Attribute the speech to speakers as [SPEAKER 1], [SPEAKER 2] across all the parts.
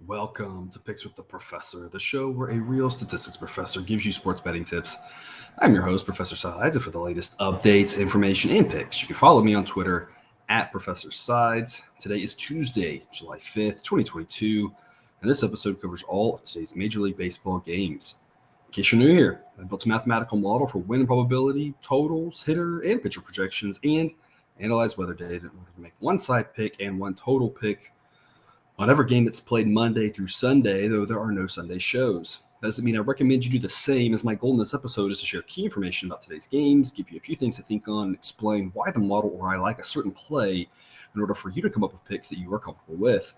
[SPEAKER 1] Welcome to Picks with the Professor, the show where a real statistics professor gives you sports betting tips. I'm your host, Professor Sides, and for the latest updates, information, and picks, you can follow me on Twitter at Professor Sides. Today is Tuesday, July 5th, 2022, and this episode covers all of today's Major League Baseball games. In case you're new here, I built a mathematical model for win probability, totals, hitter, and pitcher projections, and analyze weather data in order to make one side pick and one total pick on every game that's played Monday through Sunday, though there are no Sunday shows. That doesn't mean I recommend you do the same, as my goal in this episode is to share key information about today's games, give you a few things to think on, and explain why the model or I like a certain play in order for you to come up with picks that you are comfortable with.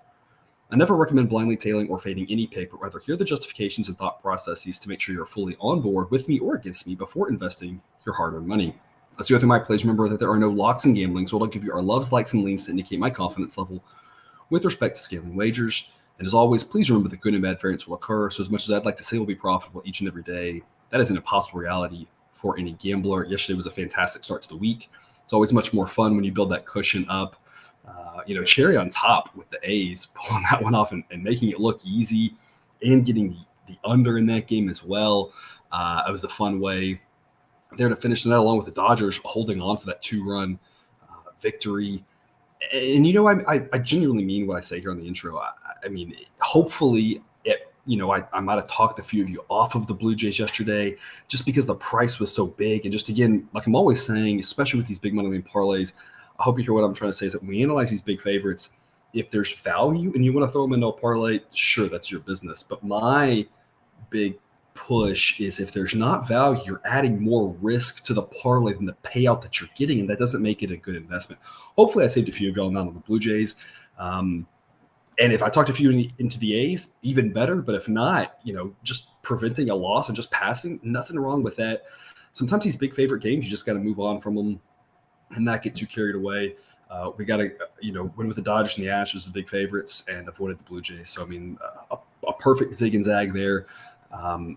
[SPEAKER 1] I never recommend blindly tailing or fading any pick, but rather hear the justifications and thought processes to make sure you're fully on board with me or against me before investing your hard-earned money. Let's go through my plays. Remember that there are no locks in gambling, so I'll give you our loves, likes, and leans to indicate my confidence level with respect to scaling wagers. And as always, please remember that good and bad variance will occur. So as much as I'd like to say we'll be profitable each and every day, that is an impossible reality for any gambler. Yesterday was a fantastic start to the week. It's always much more fun when you build that cushion up. Cherry on top with the A's, pulling that one off and making it look easy and getting the under in that game as well. It was a fun way there to finish the night, along with the Dodgers holding on for that two-run victory. And, I genuinely mean what I say here on the intro. I mean, hopefully, I might have talked a few of you off of the Blue Jays yesterday just because the price was so big. And just, again, like I'm always saying, especially with these big money line parlays, I hope you hear what I'm trying to say is that when we analyze these big favorites, if there's value and you want to throw them into a parlay, sure, that's your business. But my big push is if there's not value, you're adding more risk to the parlay than the payout that you're getting, and that doesn't make it a good investment. Hopefully I saved a few of y'all not on the Blue Jays. And if I talked a few into the A's, even better. But if not, just preventing a loss and just passing, nothing wrong with that. Sometimes these big favorite games, you just got to move on from them and not get too carried away. We got to, win with the Dodgers and the Astros, the big favorites, and avoided the Blue Jays. So, a perfect zig and zag there.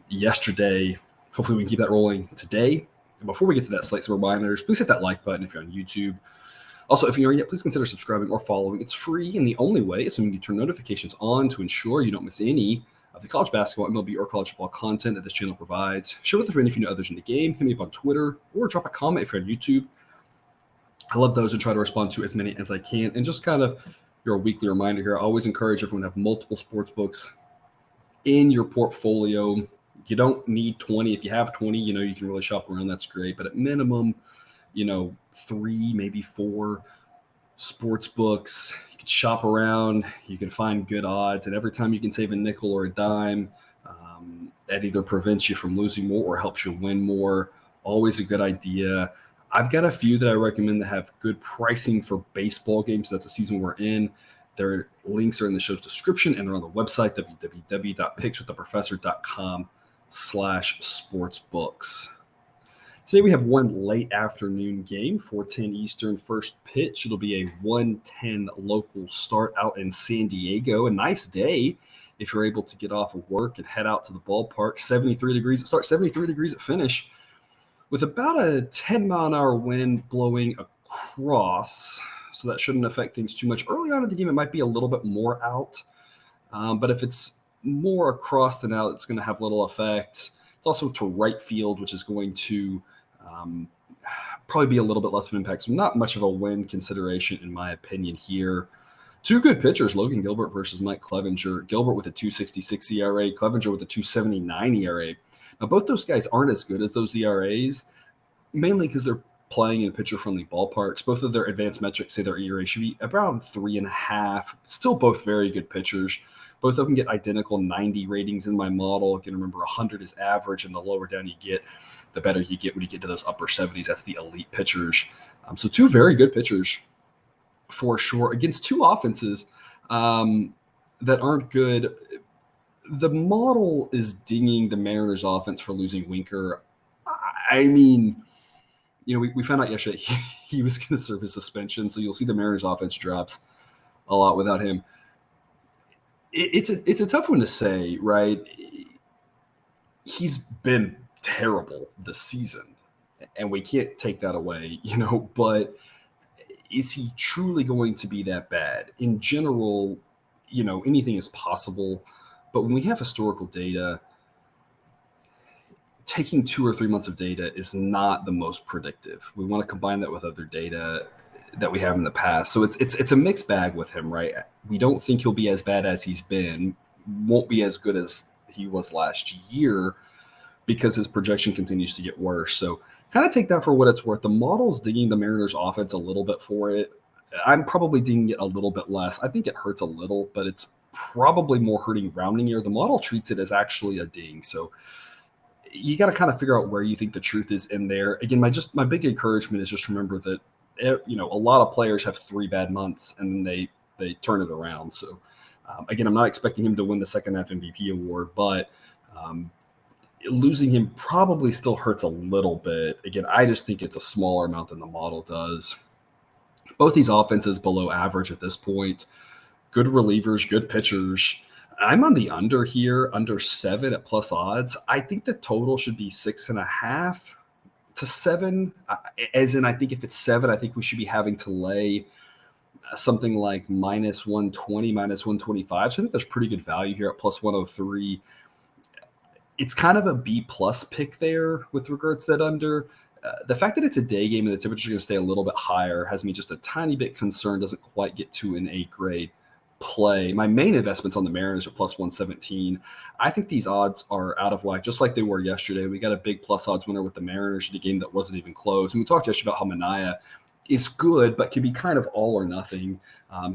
[SPEAKER 1] Yesterday, hopefully we can keep that rolling today. And before we get to that, slate some reminders. Please hit that like button if you're on YouTube. Also, if you aren't yet, please consider subscribing or following. It's free, and the only way is when you turn notifications on to ensure you don't miss any of the college basketball, MLB, or college football content that this channel provides. Share with a friend if you know others in the game. Hit me up on Twitter or drop a comment if you're on YouTube. I love those and try to respond to as many as I can. And just kind of your weekly reminder here, I always encourage everyone to have multiple sports books in your portfolio. You don't need 20. If you have 20, you can really shop around. That's great. But at minimum, 3, maybe 4 sports books. You can shop around. You can find good odds. And every time you can save a nickel or a dime, that either prevents you from losing more or helps you win more. Always a good idea. I've got a few that I recommend that have good pricing for baseball games. That's the season we're in. Their links are in the show's description, and they're on the website, www.pickswiththeprofessor.com/sportsbooks. Today we have one late afternoon game, 4:10 Eastern, first pitch. It'll be a 1:10 local start out in San Diego. A nice day if you're able to get off of work and head out to the ballpark. 73 degrees at start, 73 degrees at finish, with about a 10-mile-an-hour wind blowing across. So that shouldn't affect things too much. Early on in the game, it might be a little bit more out. But if it's more across than out, it's going to have little effect. It's also to right field, which is going to probably be a little bit less of an impact. So not much of a win consideration, in my opinion, here. Two good pitchers, Logan Gilbert versus Mike Clevinger. Gilbert with a 2.66 ERA, Clevinger with a 2.79 ERA. Now, both those guys aren't as good as those ERAs, mainly because they're playing in pitcher-friendly ballparks. Both of their advanced metrics say their ERA should be around 3.5. Still both very good pitchers. Both of them get identical 90 ratings in my model. Again, remember, 100 is average, and the lower down you get, the better you get when you get to those upper 70s. That's the elite pitchers. So two very good pitchers for sure against two offenses that aren't good. The model is dinging the Mariners offense for losing Winker. We found out yesterday he was going to serve his suspension, so you'll see the Mariners offense drops a lot without him. It's a tough one to say, right? He's been terrible this season, and we can't take that away, but is he truly going to be that bad? In general, anything is possible. But when we have historical data, taking 2 or 3 months of data is not the most predictive. We want to combine that with other data that we have in the past. So it's a mixed bag with him, right? We don't think he'll be as bad as he's been, won't be as good as he was last year because his projection continues to get worse. So kind of take that for what it's worth. The model's digging the Mariners offense a little bit for it. I'm probably digging it a little bit less. I think it hurts a little, but it's probably more hurting rounding error. The model treats it as actually a ding. So you got to kind of figure out where you think the truth is in there. Again, my big encouragement is just remember that a lot of players have 3 bad months and then they turn it around. So again, I'm not expecting him to win the second half MVP award, but losing him probably still hurts a little bit. Again, I just think it's a smaller amount than the model does. Both these offenses below average at this point. Good relievers, good pitchers. I'm on the under here, under 7 at plus odds. I think the total should be 6.5 to 7. As in, I think if it's 7, I think we should be having to lay something like minus 120, minus 125. So I think there's pretty good value here at plus 103. It's kind of a B plus pick there with regards to that under. The fact that it's a day game and the temperature is going to stay a little bit higher has me just a tiny bit concerned. Doesn't quite get to an A grade play. My main investments on the Mariners are plus 117. I think these odds are out of whack, just like they were yesterday. We got a big plus odds winner with the Mariners in a game that wasn't even close. And we talked yesterday about how Manaea is good, but can be kind of all or nothing.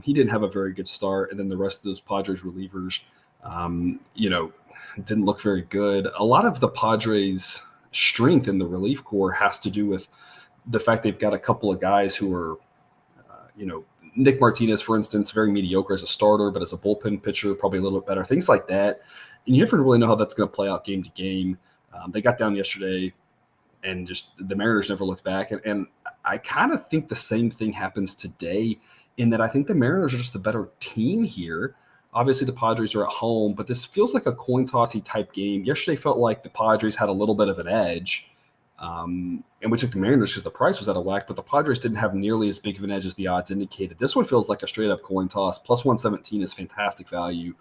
[SPEAKER 1] He didn't have a very good start, and then the rest of those Padres relievers, didn't look very good. A lot of the Padres' strength in the relief corps has to do with the fact they've got a couple of guys who are, Nick Martinez, for instance, very mediocre as a starter, but as a bullpen pitcher, probably a little bit better. Things like that. And you never really know how that's going to play out game to game. They got down yesterday, and just the Mariners never looked back. And I kind of think the same thing happens today in that I think the Mariners are just a better team here. Obviously, the Padres are at home, but this feels like a coin tossy type game. Yesterday felt like the Padres had a little bit of an edge. And we took the Mariners because the price was out of whack, but the Padres didn't have nearly as big of an edge as the odds indicated. This one feels like a straight-up coin toss. Plus 117 is fantastic value.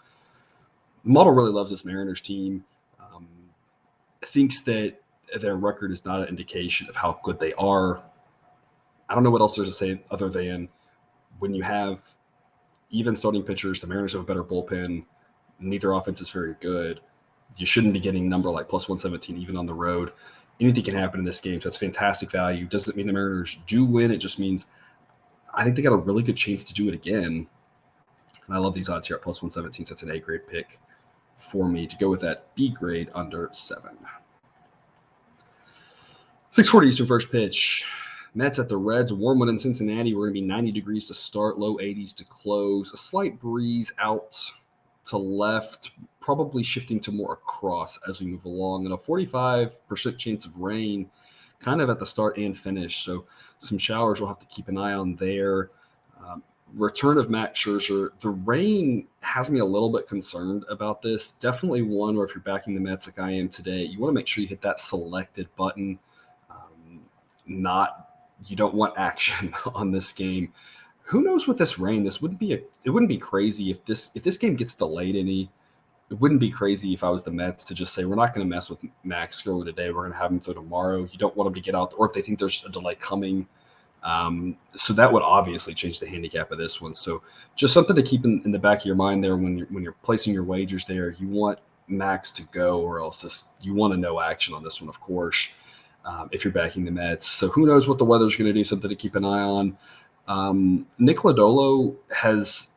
[SPEAKER 1] The model really loves this Mariners team. Thinks that their record is not an indication of how good they are. I don't know what else there's to say other than when you have even starting pitchers, the Mariners have a better bullpen. Neither offense is very good. You shouldn't be getting a number like plus 117 even on the road. Anything can happen in this game, so that's fantastic value. Doesn't mean the Mariners do win. It just means I think they got a really good chance to do it again. And I love these odds here at plus 117, so it's an A-grade pick for me to go with that B grade under 7. 6:40 Eastern first pitch. Mets at the Reds. Warm one in Cincinnati. We're going to be 90 degrees to start, low 80s to close. A slight breeze out to left, probably shifting to more across as we move along. And a 45% chance of rain kind of at the start and finish. So some showers we'll have to keep an eye on there. Return of Max Scherzer. The rain has me a little bit concerned about this. Definitely one where if you're backing the Mets like I am today, you want to make sure you hit that selected button. You don't want action on this game. Who knows with this rain? It wouldn't be crazy if this game gets delayed any. It wouldn't be crazy if I was the Mets to just say we're not going to mess with Max Scherzer today. We're going to have him through tomorrow. You don't want him to get out, or if they think there's a delay coming. So that would obviously change the handicap of this one. So just something to keep in the back of your mind there when you're placing your wagers there. You want Max to go, or else you want to know action on this one, of course. If you're backing the Mets. So who knows what the weather's going to do, something to keep an eye on. Nick Lodolo has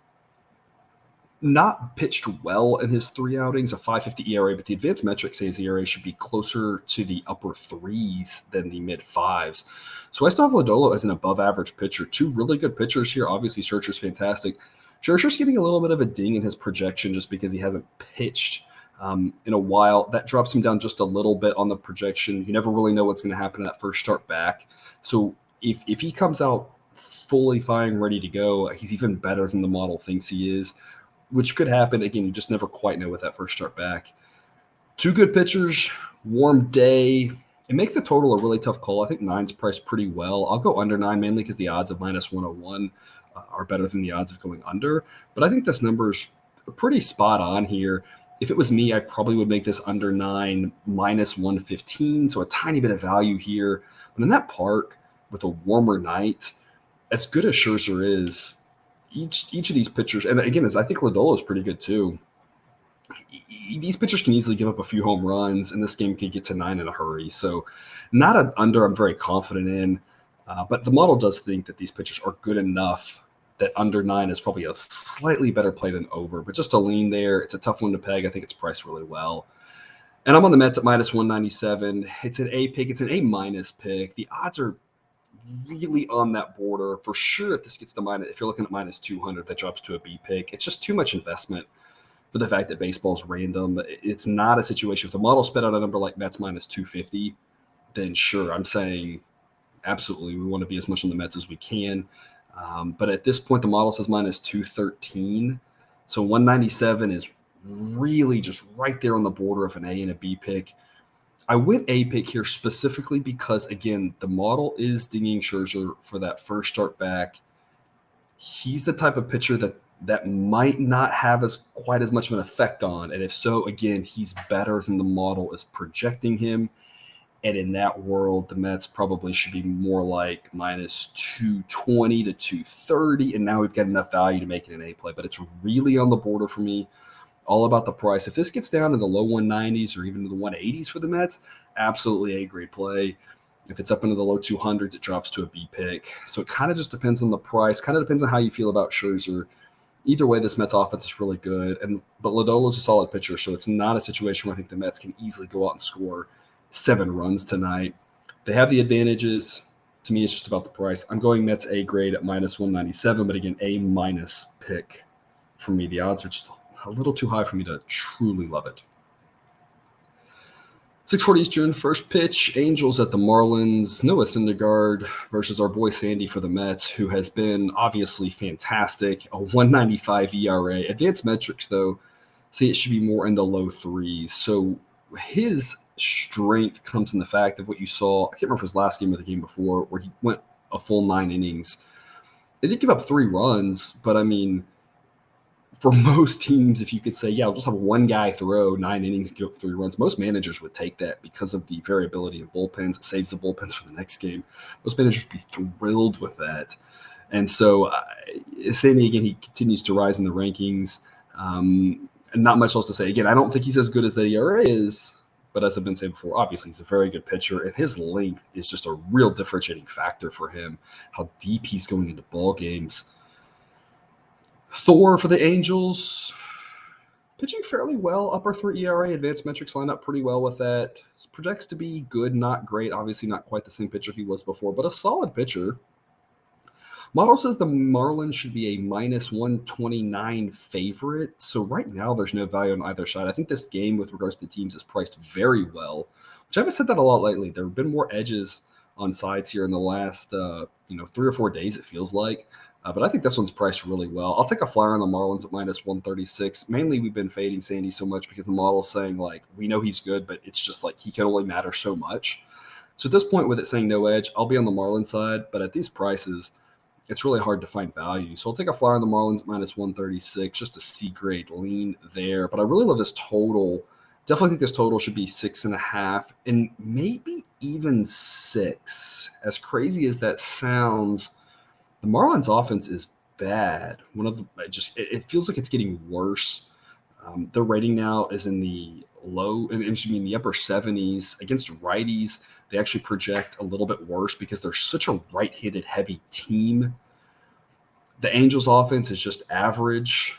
[SPEAKER 1] not pitched well in his 3 outings, a 5.50 ERA, but the advanced metrics say his ERA should be closer to the upper 3s than the mid 5s. So I still have Lodolo as an above average pitcher. 2 really good pitchers here. Obviously, Scherzer's fantastic. Scherzer's getting a little bit of a ding in his projection just because he hasn't pitched in a while. That drops him down just a little bit on the projection. You never really know what's going to happen in that first start back. So if he comes out fully firing, ready to go, he's even better than the model thinks he is, which could happen. Again, you just never quite know with that first start back. 2 good pitchers, warm day. It makes the total a really tough call. I think 9's priced pretty well. I'll go under 9 mainly because the odds of minus 101 are better than the odds of going under. But I think this number's pretty spot on here. If it was me, I probably would make this under 9 minus 115, so a tiny bit of value here. But in that park with a warmer night, as good as Scherzer is, each of these pitchers, and again, I think Lodolo is pretty good too. These pitchers can easily give up a few home runs, and this game could get to 9 in a hurry. So not an under I'm very confident in, but the model does think that these pitchers are good enough that under 9 is probably a slightly better play than over. But just a lean there, it's a tough one to peg. I think it's priced really well. And I'm on the Mets at minus 197. It's an A pick. It's an A minus pick. The odds are really on that border. For sure, if this gets to minus, if you're looking at minus 200, that drops to a B pick. It's just too much investment for the fact that baseball's random. It's not a situation. If the model spit out a number like Mets minus 250, then sure, I'm saying absolutely we want to be as much on the Mets as we can. But at this point, the model says minus 213. So 197 is really just right there on the border of an A and a B pick. I went A pick here specifically because, again, the model is dinging Scherzer for that first start back. He's the type of pitcher that might not have quite as much of an effect on. And if so, again, he's better than the model is projecting him. And in that world, the Mets probably should be more like minus 220 to 230. And now we've got enough value to make it an A play. But it's really on the border for me, all about the price. If this gets down to the low 190s or even to the 180s for the Mets, absolutely a great play. If it's up into the low 200s, it drops to a B pick. So it kind of just depends on the price, kind of depends on how you feel about Scherzer. Either way, this Mets offense is really good. But Lodolo's a solid pitcher, so it's not a situation where I think the Mets can easily go out and score 7 runs tonight. They have the advantages. To me, it's just about the price. I'm going Mets A grade at minus 197, but again, A minus pick for me. The odds are just a little too high for me to truly love it. 6:40 Eastern, first pitch, Angels at the Marlins. Noah Syndergaard versus our boy Sandy for the Mets, who has been obviously fantastic. A 195 ERA. Advanced metrics, though, say it should be more in the low 3s. So his strength comes in the fact of what you saw. I can't remember if it was last game or the game before, where he went a full 9 innings. They did give up 3 runs, but I mean, for most teams, if you could say, yeah, I'll just have one guy throw 9 innings and give up 3 runs, most managers would take that because of the variability of bullpens. It saves the bullpens for the next game. Most managers would be thrilled with that. And so, Sandy, again, he continues to rise in the rankings. And not much else to say. Again, I don't think he's as good as the ERA is, but as I've been saying before, obviously he's a very good pitcher, and his length is just a real differentiating factor for him, how deep he's going into ball games. Thor for the Angels, pitching fairly well, upper 3 ERA, advanced metrics line up pretty well with that. Projects to be good, not great, obviously not quite the same pitcher he was before, but a solid pitcher. Model says the Marlins should be a minus 129 favorite. So right now there's no value on either side. I think this game with regards to the teams is priced very well, which I haven't said that a lot lately. There have been more edges on sides here in the last 3 or 4 days, it feels like. But I think this one's priced really well. I'll take a flyer on the Marlins at minus 136. Mainly, we've been fading Sandy so much because the model's saying, like, we know he's good, but it's just like he can only matter so much. So at this point, with it saying no edge, I'll be on the Marlins side. But at these prices, it's really hard to find value. So I'll take a flyer on the Marlins at minus 136, just a C-grade lean there. But I really love this total. Definitely think this total should be 6.5 and maybe even 6. As crazy as that sounds, the Marlins offense is bad. It feels like it's getting worse. Their rating now is in the in the upper 70s. Against righties, they actually project a little bit worse because they're such a right-handed heavy team. The Angels offense is just average,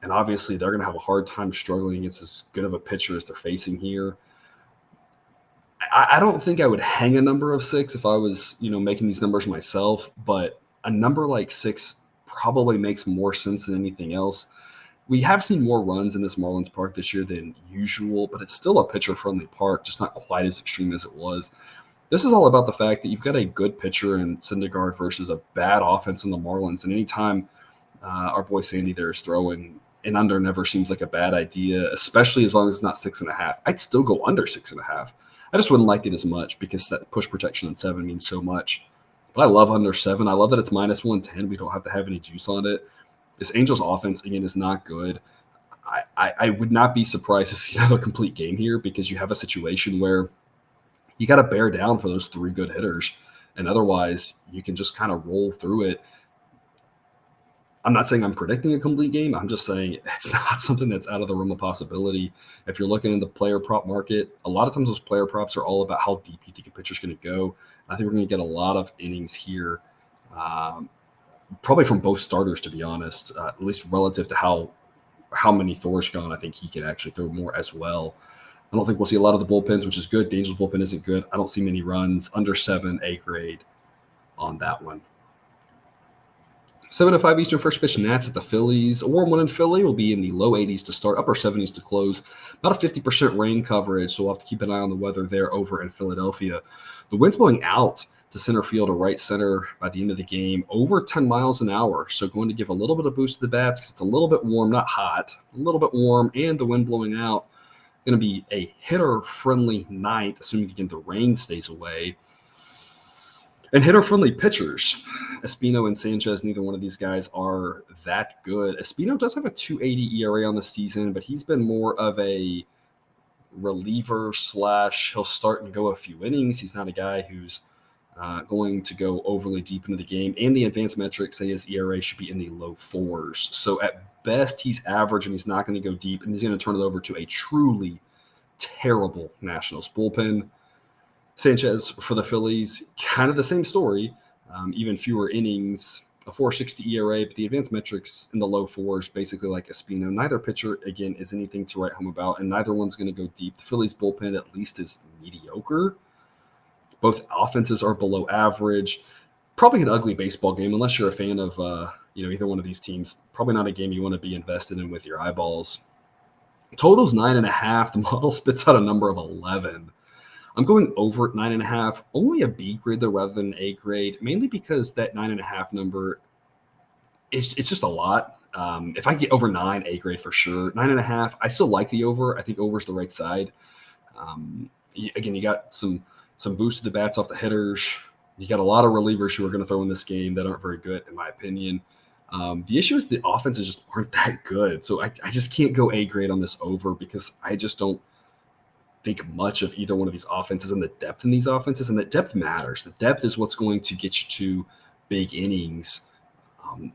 [SPEAKER 1] and obviously they're going to have a hard time struggling against as good of a pitcher as they're facing here. I don't think I would hang a number of 6 if I was, making these numbers myself, but a number like 6 probably makes more sense than anything else. We have seen more runs in this Marlins park this year than usual, but it's still a pitcher-friendly park, just not quite as extreme as it was. This is all about the fact that you've got a good pitcher in Syndergaard versus a bad offense in the Marlins, and anytime our boy Sandy there is throwing, an under never seems like a bad idea, especially as long as it's not 6.5. I'd still go under 6.5. I just wouldn't like it as much because that push protection on 7 means so much. But I love under 7. I love that it's minus 110. We don't have to have any juice on it. This Angels offense, again, is not good. I would not be surprised to see another complete game here because you have a situation where you got to bear down for those 3 good hitters. And otherwise, you can just kind of roll through it. I'm not saying I'm predicting a complete game. I'm just saying it's not something that's out of the realm of possibility. If you're looking in the player prop market, a lot of times those player props are all about how deep you think a pitcher's going to go. I think we're going to get a lot of innings here, probably from both starters, to be honest, at least relative to how many Thor's gone. I think he can actually throw more as well. I don't think we'll see a lot of the bullpens, which is good. Danger's bullpen isn't good. I don't see many runs. Under 7, A grade on that one. 7:05 Eastern first pitch Nats at the Phillies. A warm one in Philly will be in the low 80s to start, upper 70s to close. About a 50% rain coverage, so we'll have to keep an eye on the weather there over in Philadelphia. The wind's blowing out to center field or right center by the end of the game, over 10 miles an hour. So going to give a little bit of boost to the bats because it's a little bit warm, not hot, a little bit warm, and the wind blowing out. Going to be a hitter-friendly night, assuming again the rain stays away. And hitter-friendly pitchers, Espino and Sanchez, neither one of these guys are that good. Espino does have a 2.80 ERA on the season, but he's been more of a reliever / he'll start and go a few innings. He's not a guy who's going to go overly deep into the game. And the advanced metrics say his ERA should be in the low 4s. So at best, he's average, and he's not going to go deep, and he's going to turn it over to a truly terrible Nationals bullpen. Sanchez for the Phillies, kind of the same story, even fewer innings, a 4.60 ERA, but the advanced metrics in the low 4s, basically like Espino. Neither pitcher, again, is anything to write home about, and neither one's going to go deep. The Phillies bullpen at least is mediocre. Both offenses are below average. Probably an ugly baseball game, unless you're a fan of either one of these teams. Probably not a game you want to be invested in with your eyeballs. Total's 9.5. The model spits out a number of 11. I'm going over at 9.5, only a B grade though rather than an A grade, mainly because that 9.5 number it's just a lot. If I get over 9, A grade for sure. 9.5, I still like the over. I think over's the right side. Again, you got some boost to the bats off the hitters. You got a lot of relievers who are going to throw in this game that aren't very good, in my opinion. The issue is the offenses just aren't that good. So I just can't go A grade on this over because I just don't think much of either one of these offenses and the depth in these offenses. And the depth matters. The depth is what's going to get you to big innings.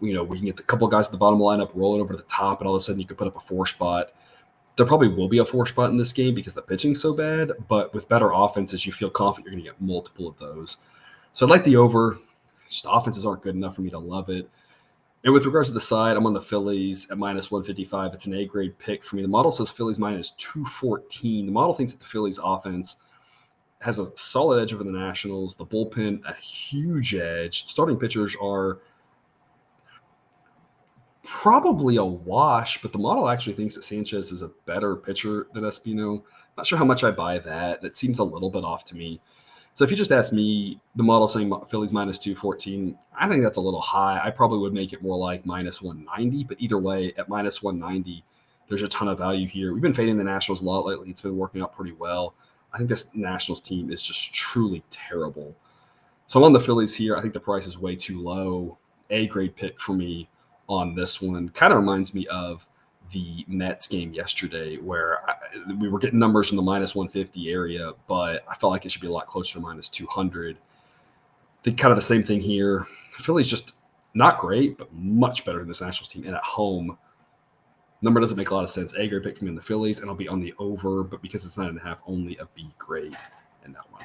[SPEAKER 1] We can get a couple of guys at the bottom lineup rolling over to the top, and all of a sudden you could put up a 4 spot. There probably will be a 4 spot in this game because the pitching's so bad, but with better offenses, you feel confident you're going to get multiple of those. So I like the over. Just the offenses aren't good enough for me to love it. And with regards to the side, I'm on the Phillies at minus 155. It's an A-grade pick for me. The model says Phillies minus 214. The model thinks that the Phillies offense has a solid edge over the Nationals. The bullpen, a huge edge. Starting pitchers are probably a wash, but the model actually thinks that Sanchez is a better pitcher than Espino. Not sure how much I buy that. That seems a little bit off to me. So if you just ask me, the model saying Phillies minus 214, I think that's a little high. I probably would make it more like minus 190, but either way, at minus 190, there's a ton of value here. We've been fading the Nationals a lot lately. It's been working out pretty well. I think this Nationals team is just truly terrible. So I'm on the Phillies here. I think the price is way too low. A-grade pick for me on this one. Kind of reminds me of the Mets game yesterday where we were getting numbers in the minus 150 area, but I felt like it should be a lot closer to minus 200. I think kind of the same thing here. Philly's just not great, but much better than this Nationals team. And at home, number doesn't make a lot of sense. A grade pick for me in the Phillies, and I'll be on the over, but because it's 9.5, only a B grade in that one.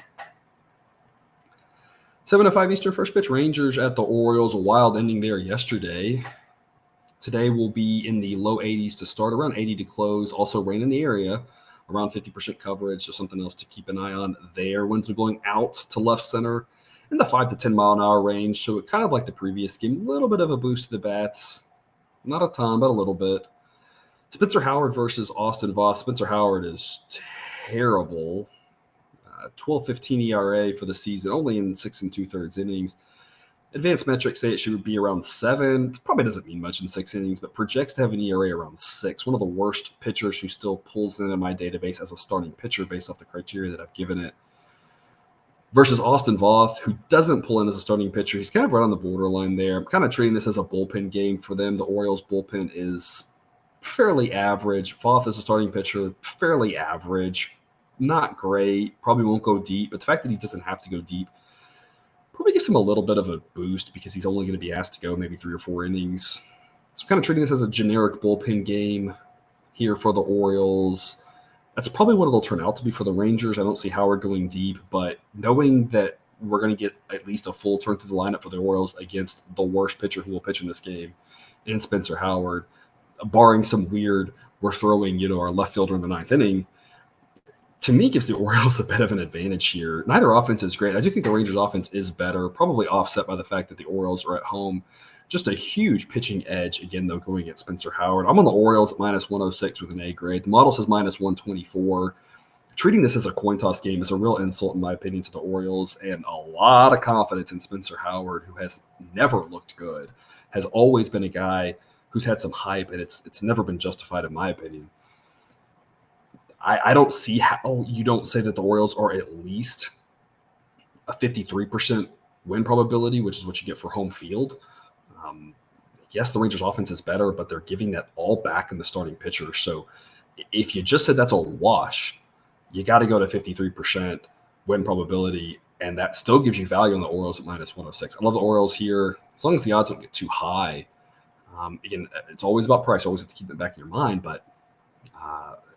[SPEAKER 1] 7:05 Eastern first pitch. Rangers at the Orioles. A wild ending there yesterday. Today will be in the low 80s to start, around 80 to close. Also rain in the area, around 50% coverage, so something else to keep an eye on there. Winds are blowing out to left center in the 5 to 10 mile an hour range. So it kind of like the previous game, a little bit of a boost to the bats. Not a ton, but a little bit. Spencer Howard versus Austin Voth. Spencer Howard is terrible. 12.15 ERA for the season, only in 6 2/3 innings. Advanced metrics say it should be around 7. Probably doesn't mean much in 6 innings, but projects to have an ERA around 6. One of the worst pitchers who still pulls into my database as a starting pitcher based off the criteria that I've given it. Versus Austin Voth, who doesn't pull in as a starting pitcher. He's kind of right on the borderline there. I'm kind of treating this as a bullpen game for them. The Orioles bullpen is fairly average. Foth is a starting pitcher, fairly average. Not great. Probably won't go deep, but the fact that he doesn't have to go deep probably gives him a little bit of a boost because he's only going to be asked to go maybe 3 or 4 innings. So kind of treating this as a generic bullpen game here for the Orioles. That's probably what it'll turn out to be for the Rangers. I don't see Howard going deep, but knowing that we're going to get at least a full turn through the lineup for the Orioles against the worst pitcher who will pitch in this game, in Spencer Howard, barring some weird, we're throwing, our left fielder in the 9th inning, to me gives the Orioles a bit of an advantage here. Neither offense is great. I do think the Rangers offense is better, probably offset by the fact that the Orioles are at home. Just a huge pitching edge, again, though, going at Spencer Howard. I'm on the Orioles at minus 106 with an A grade. The model says minus 124. Treating this as a coin toss game is a real insult, in my opinion, to the Orioles, and a lot of confidence in Spencer Howard, who has never looked good, has always been a guy who's had some hype, and it's never been justified, in my opinion. I don't see how you don't say that the Orioles are at least a 53% win probability, which is what you get for home field. Yes, the Rangers offense is better, but they're giving that all back in the starting pitcher. So if you just said that's a wash, you got to go to 53% win probability, and that still gives you value on the Orioles at minus 106. I love the Orioles here, as long as the odds don't get too high. Again, it's always about price. Always have to keep it back in your mind, but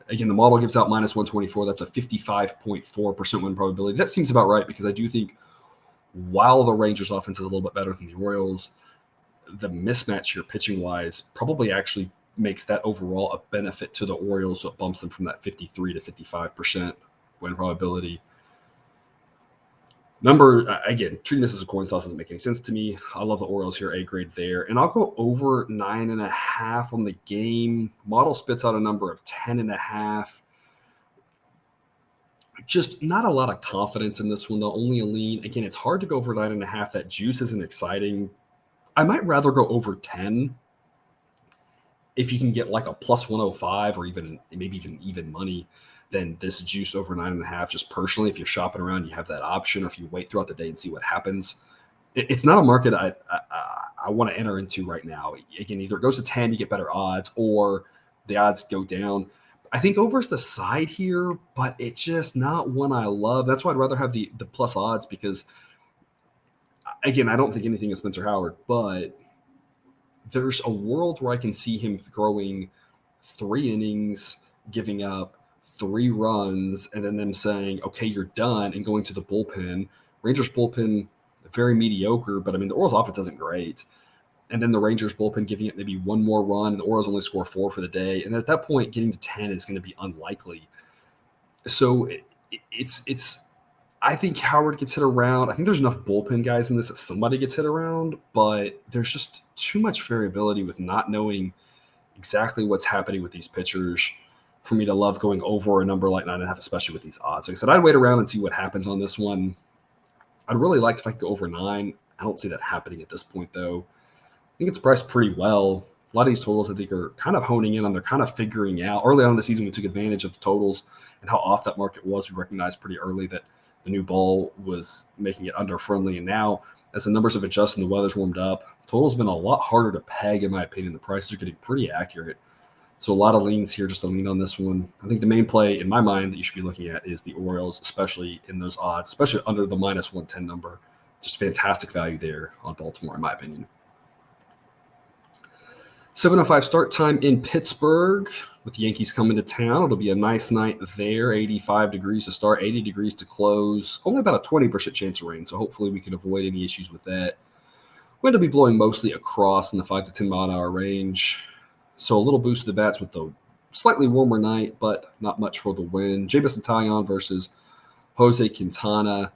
[SPEAKER 1] again, the model gives out minus 124. That's a 55.4% win probability. That seems about right because I do think while the Rangers offense is a little bit better than the Orioles, the mismatch here pitching-wise probably actually makes that overall a benefit to the Orioles, so it bumps them from that 53 to 55% win probability. Again, treating this as a coin toss doesn't make any sense to me. I love the Orioles here, A grade there. And I'll go over 9.5 on the game. Model spits out a number of 10.5. Just not a lot of confidence in this one, though. Only a lean. Again, it's hard to go over 9.5. That juice isn't exciting. I might rather go over 10 if you can get like a plus 105 or maybe even money than this juice over 9.5. Just personally, if you're shopping around, you have that option, or if you wait throughout the day and see what happens. It's not a market I want to enter into right now. Again, either it goes to 10, you get better odds, or the odds go down. I think over is the side here, but it's just not one I love. That's why I'd rather have the plus odds because, again, I don't think anything is Spencer Howard, but there's a world where I can see him throwing 3 innings, giving up 3 runs, and then them saying, okay, you're done, and going to the bullpen. Rangers bullpen, very mediocre, but I mean, the Orioles offense isn't great. And then the Rangers bullpen giving it maybe 1 more run, and the Orioles only score 4 for the day. And at that point, getting to 10 is going to be unlikely. So it's I think Howard gets hit around. I think there's enough bullpen guys in this that somebody gets hit around, but there's just too much variability with not knowing exactly what's happening with these pitchers for me to love going over a number like 9.5, especially with these odds. Like I said, I'd wait around and see what happens on this one. I'd really like if I could go over 9. I don't see that happening at this point, though. I think it's priced pretty well. A lot of these totals, I think, are kind of honing in on. They're kind of figuring out. Early on in the season, we took advantage of the totals and how off that market was. We recognized pretty early that the new ball was making it under-friendly. And now, as the numbers have adjusted and the weather's warmed up, totals have been a lot harder to peg, in my opinion. The prices are getting pretty accurate. So a lot of leans here, just a lean on this one. I think the main play, in my mind, that you should be looking at is the Orioles, especially in those odds, especially under the minus 110 number. Just fantastic value there on Baltimore, in my opinion. 7:05 start time in Pittsburgh with the Yankees coming to town. It'll be a nice night there. 85 degrees to start, 80 degrees to close. Only about a 20% chance of rain, so hopefully we can avoid any issues with that. Wind will be blowing mostly across in the 5 to 10 mile an hour range. So a little boost to the bats with the slightly warmer night, but not much for the win. Jamison Taillon versus Jose Quintana.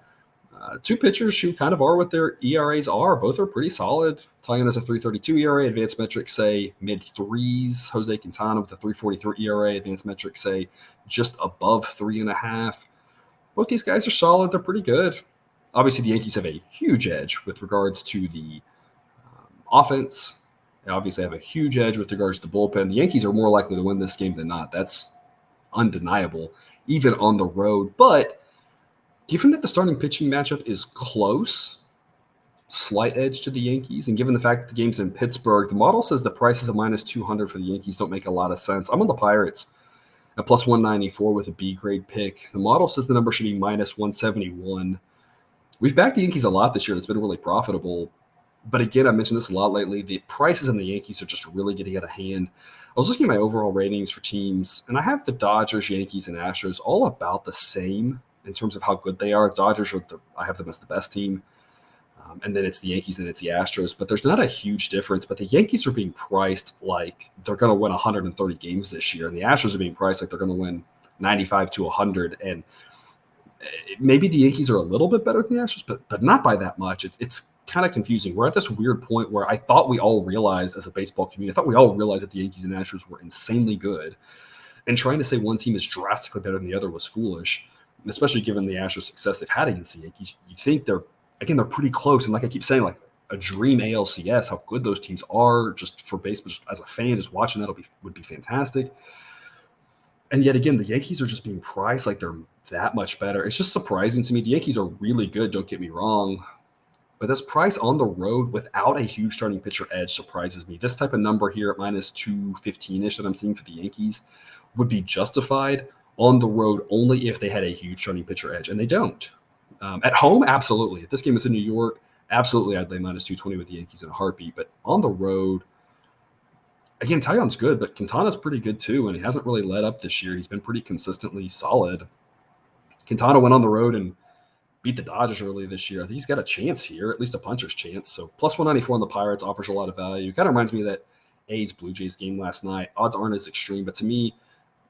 [SPEAKER 1] 2 pitchers who kind of are what their ERAs are. Both are pretty solid. Taillon has a 3.32 ERA. Advanced metrics say mid-3s. Jose Quintana with a 3.43 ERA. Advanced metrics say just above 3.5. Both these guys are solid. They're pretty good. Obviously, the Yankees have a huge edge with regards to the offense. They obviously have a huge edge with regards to the bullpen. The Yankees are more likely to win this game than not. That's undeniable, even on the road. But given that the starting pitching matchup is close, slight edge to the Yankees. And given the fact that the game's in Pittsburgh, the model says the prices of minus 200 for the Yankees don't make a lot of sense. I'm on the Pirates at plus 194 with a B grade pick. The model says the number should be minus 171. We've backed the Yankees a lot this year. It's been really profitable. But again, I mentioned this a lot lately. The prices in the Yankees are just really getting out of hand. I was looking at my overall ratings for teams, and I have the Dodgers, Yankees, and Astros all about the same in terms of how good they are. Dodgers I have them as the best team. And then it's the Yankees and it's the Astros. But there's not a huge difference. But the Yankees are being priced like they're going to win 130 games this year. And the Astros are being priced like they're going to win 95 to 100. And maybe the Yankees are a little bit better than the Astros, but not by that much. It's kind of confusing. We're at this weird point where I thought we all realized as a baseball community, I thought we all realized that the Yankees and Astros were insanely good. And trying to say one team is drastically better than the other was foolish. And especially given the Astros success they've had against the Yankees, you think they're pretty close. And like I keep saying, like a dream ALCS, how good those teams are just for baseball, just as a fan, just watching that would be fantastic. And yet again, the Yankees are just being priced like they're that much better. It's just surprising to me. The Yankees are really good, don't get me wrong. But this price on the road without a huge starting pitcher edge surprises me. This type of number here at minus 215-ish that I'm seeing for the Yankees would be justified on the road only if they had a huge starting pitcher edge, and they don't. At home, absolutely. If this game is in New York, absolutely I'd lay minus 220 with the Yankees in a heartbeat. But on the road, again, Taillon's good, but Quintana's pretty good too, and he hasn't really let up this year. He's been pretty consistently solid. Quintana went on the road and beat the Dodgers earlier this year. I think he's got a chance here, at least a puncher's chance. So plus 194 on the Pirates offers a lot of value. Kind of reminds me of that A's-Blue Jays game last night. Odds aren't as extreme, but to me,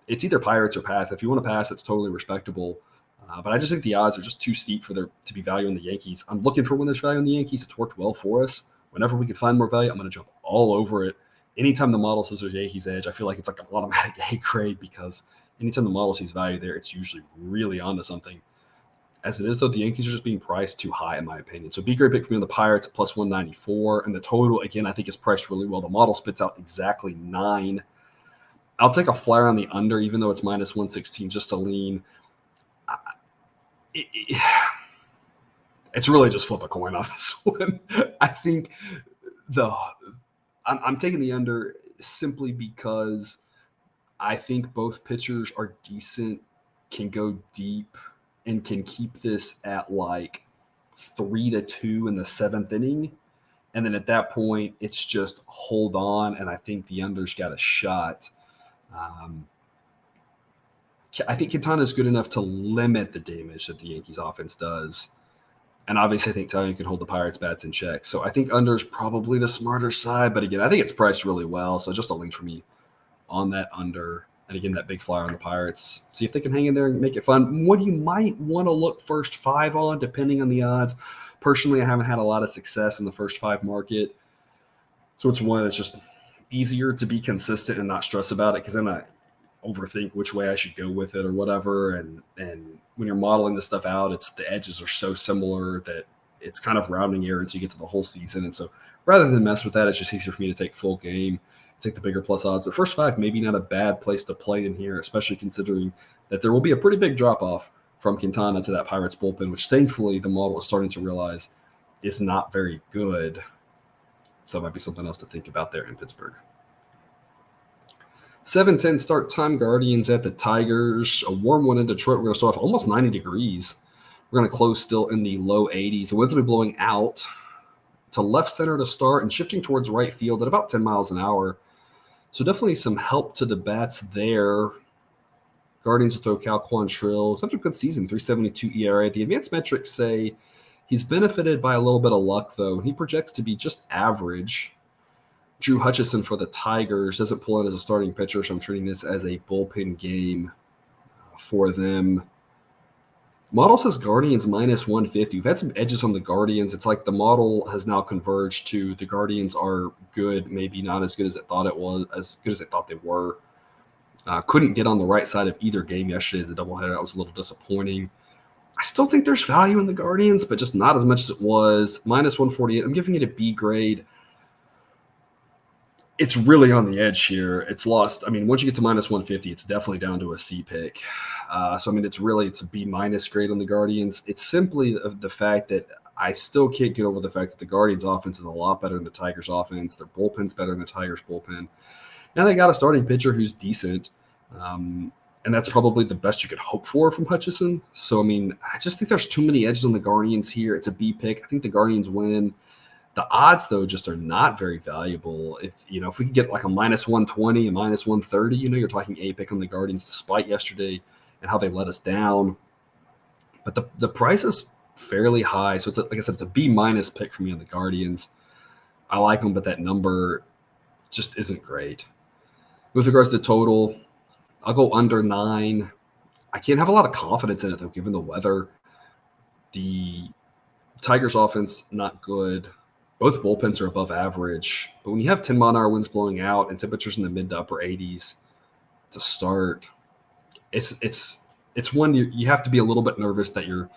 [SPEAKER 1] it's either Pirates or pass. If you want to pass, it's totally respectable. But I just think the odds are just too steep for there to be value in the Yankees. I'm looking for when there's value in the Yankees. It's worked well for us. Whenever we can find more value, I'm going to jump all over it. Anytime the model says there's Yankees edge, I feel like it's like an automatic A grade because anytime the model sees value there, it's usually really onto something. As it is, though, the Yankees are just being priced too high, in my opinion. So B grade pick for me on the Pirates at plus 194. And the total, again, I think is priced really well. The model spits out exactly 9. I'll take a flyer on the under, even though it's minus 116, just to lean. It's really just flip a coin off this one. I think I'm taking the under simply because I think both pitchers are decent, can go deep, and can keep this at like 3-2 in the 7th inning. And then at that point, it's just hold on, and I think the under's got a shot. I think Quintana is good enough to limit the damage that the Yankees offense does. And obviously, I think Taillon can hold the Pirates' bats in check. So I think under is probably the smarter side. But again, I think it's priced really well. So just a link for me on that under. And again, that big flyer on the Pirates. See if they can hang in there and make it fun. What you might want to look first 5 on, depending on the odds. Personally, I haven't had a lot of success in the first 5 market. So it's one that's just easier to be consistent and not stress about it because then I overthink which way I should go with it or whatever. And when you're modeling this stuff out, the edges are so similar that it's kind of rounding error until you get to the whole season. And so rather than mess with that, it's just easier for me to take full game, take the bigger plus odds. But first 5, maybe not a bad place to play in here, especially considering that there will be a pretty big drop-off from Quintana to that Pirates bullpen, which thankfully the model is starting to realize is not very good. So it might be something else to think about there in Pittsburgh. 7:10 start time, Guardians at the Tigers. A warm one in Detroit. We're going to start off almost 90 degrees. We're going to close still in the low 80s. The winds will be blowing out to left center to start and shifting towards right field at about 10 miles an hour. So definitely some help to the bats there. Guardians will throw Cal Quantrill. It's after a good season, 3.72 ERA. The advanced metrics say he's benefited by a little bit of luck, though. He projects to be just average. Drew Hutchison for the Tigers doesn't pull in as a starting pitcher, so I'm treating this as a bullpen game for them. Model says Guardians minus 150. We've had some edges on the Guardians. It's like the model has now converged to the Guardians are good, maybe not as good as it thought it was, as good as it thought they were. Couldn't get on the right side of either game yesterday as a doubleheader. That was a little disappointing. I still think there's value in the Guardians, but just not as much as it was. Minus 148. I'm giving it a B grade. It's really on the edge here. It's lost. I mean, once you get to minus 150, it's definitely down to a C pick. So, I mean, it's a B minus grade on the Guardians. It's simply the fact that I still can't get over the fact that the Guardians' offense is a lot better than the Tigers' offense. Their bullpen's better than the Tigers' bullpen. Now they got a starting pitcher who's decent, and that's probably the best you could hope for from Hutchison. So, I mean, I just think there's too many edges on the Guardians here. It's a B pick. I think the Guardians win. The odds, though, just are not very valuable. If we could get like a minus 120, a minus 130, you're talking A pick on the Guardians despite yesterday and how they let us down. But the price is fairly high. So, like I said, it's a B minus pick for me on the Guardians. I like them, but that number just isn't great. With regards to the total, I'll go under 9. I can't have a lot of confidence in it, though, given the weather. The Tigers' offense, not good. Both bullpens are above average. But when you have 10-mile-an-hour winds blowing out and temperatures in the mid to upper 80s to start, it's one you have to be a little bit nervous that you're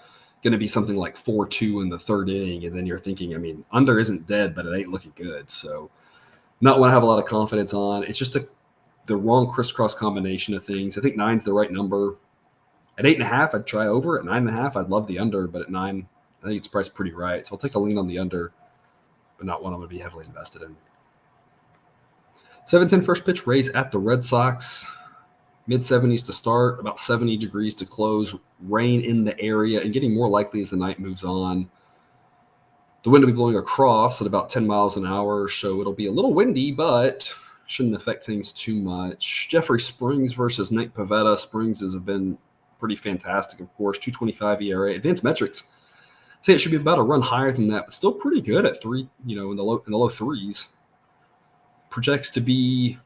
[SPEAKER 1] going to be something like 4-2 in the third inning. And then you're thinking, I mean, under isn't dead, but it ain't looking good. So not one I have a lot of confidence on. It's just the wrong crisscross combination of things. I think 9's the right number. At 8.5, I'd try over. At 9.5, I'd love the under. But at 9, I think it's priced pretty right. So I'll take a lean on the under, but not one I'm going to be heavily invested in. 7:10 first pitch, Rays at the Red Sox. Mid-70s to start, about 70 degrees to close. Rain in the area and getting more likely as the night moves on. The wind will be blowing across at about 10 miles an hour, so it'll be a little windy, but shouldn't affect things too much. Jeffrey Springs versus Nick Pivetta. Springs has been pretty fantastic, of course. 2.25 ERA. Advanced metrics say it should be about a run higher than that, but still pretty good at 3. In the low threes. Projects to be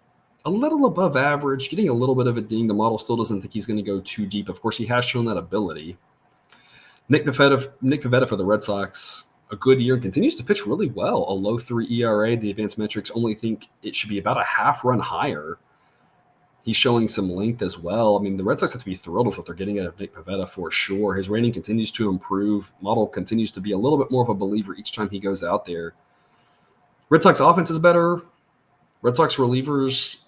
[SPEAKER 1] a little above average, getting a little bit of a ding. The model still doesn't think he's going to go too deep. Of course, he has shown that ability. Nick Pivetta for the Red Sox, a good year, and continues to pitch really well. A low 3 ERA. The advanced metrics only think it should be about a half run higher. He's showing some length as well. I mean, the Red Sox have to be thrilled with what they're getting out of Nick Pivetta for sure. His rating continues to improve. Model continues to be a little bit more of a believer each time he goes out there. Red Sox offense is better. Red Sox relievers,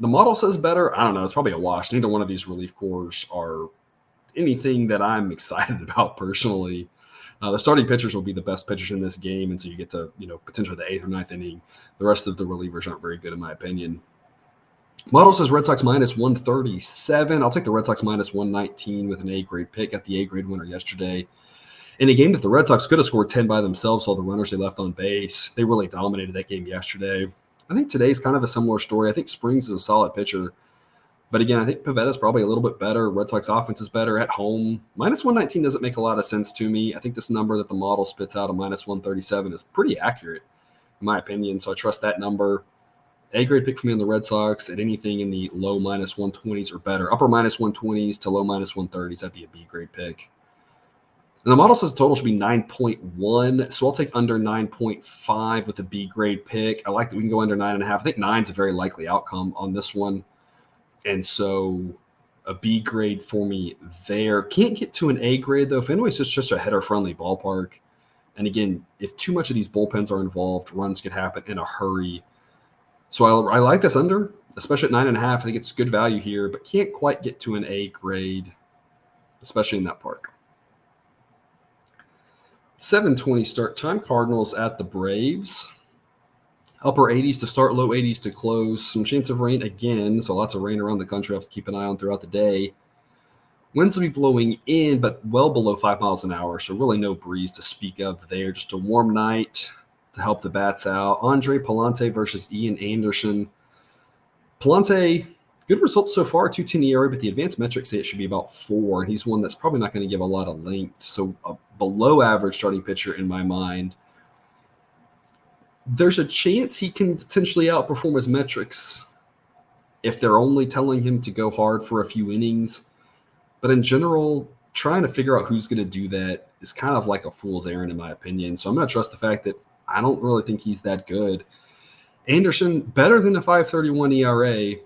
[SPEAKER 1] the model says better. I don't know. It's probably a wash. Neither one of these relief corps are anything that I'm excited about personally. The starting pitchers will be the best pitchers in this game, and so you get to, potentially the 8th or 9th inning. The rest of the relievers aren't very good in my opinion. Model says Red Sox minus 137. I'll take the Red Sox minus 119 with an A-grade pick. Got the A-grade winner yesterday. In a game that the Red Sox could have scored 10 by themselves, all the runners they left on base. They really dominated that game yesterday. I think today's kind of a similar story. I think Springs is a solid pitcher. But again, I think Pivetta's probably a little bit better. Red Sox offense is better at home. Minus 119 doesn't make a lot of sense to me. I think this number that the model spits out of minus 137 is pretty accurate, in my opinion. So I trust that number. A-grade pick for me on the Red Sox at anything in the low minus 120s or better. Upper minus 120s to low minus 130s, that'd be a B-grade pick. And the model says the total should be 9.1, so I'll take under 9.5 with a B-grade pick. I like that we can go under 9.5. I think 9's a very likely outcome on this one. And so a B grade for me there. Can't get to an A grade, though. Fenway's just a header-friendly ballpark. And again, if too much of these bullpens are involved, runs could happen in a hurry. So I like this under, especially at 9.5. I think it's good value here, but can't quite get to an A grade, especially in that park. 7:20 start time. Cardinals at the Braves. Upper 80s to start, low 80s to close. Some chance of rain again, so lots of rain around the country I have to keep an eye on throughout the day. Winds will be blowing in, but well below 5 miles an hour, so really no breeze to speak of there. Just a warm night to help the bats out. Andre Palante versus Ian Anderson. Palante, good results so far, 2.10 ERA, but the advanced metrics say it should be about 4, and he's one that's probably not going to give a lot of length. So a below average starting pitcher in my mind. There's a chance he can potentially outperform his metrics if they're only telling him to go hard for a few innings. But in general, trying to figure out who's going to do that is kind of like a fool's errand in my opinion. So I'm going to trust the fact that I don't really think he's that good. Anderson, better than a 5.31 ERA.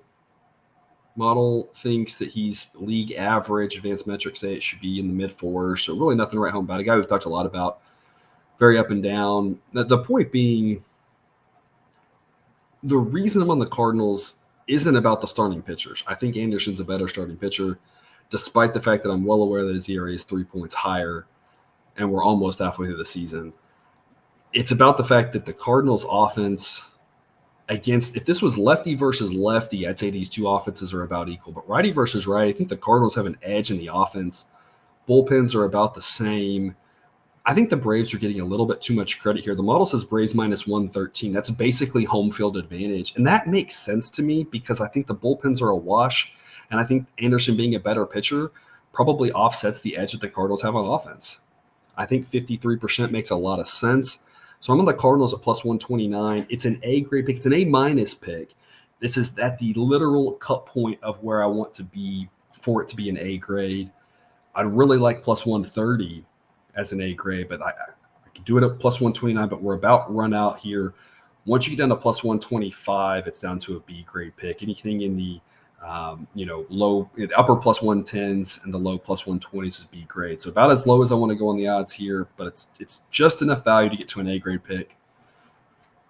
[SPEAKER 1] Model thinks that he's league average. Advanced metrics say it should be in the mid-4s. So really nothing to write home about. A guy we've talked a lot about. Very up and down. The point being, the reason I'm on the Cardinals isn't about the starting pitchers. I think Anderson's a better starting pitcher, despite the fact that I'm well aware that his ERA is 3 points higher. and we're almost halfway through the season. It's about the fact that the Cardinals offense against, if this was lefty versus lefty, I'd say these two offenses are about equal. But righty versus righty, I think the Cardinals have an edge in the offense. Bullpens are about the same. I think the Braves are getting a little bit too much credit here. The model says Braves minus 113. That's basically home field advantage. And that makes sense to me because I think the bullpens are a wash. And I think Anderson being a better pitcher probably offsets the edge that the Cardinals have on offense. I think 53% makes a lot of sense. So I'm on the Cardinals at plus 129. It's an A grade pick. It's an A minus pick. This is at the literal cut point of where I want to be for it to be an A grade. I'd really like plus 130 as an A grade, but I can do it at plus 129, but we're about run out here. Once you get down to plus 125, it's down to a B grade pick. Anything in the upper plus 110s and the low plus 120s is B grade. So about as low as I want to go on the odds here, but it's just enough value to get to an A grade pick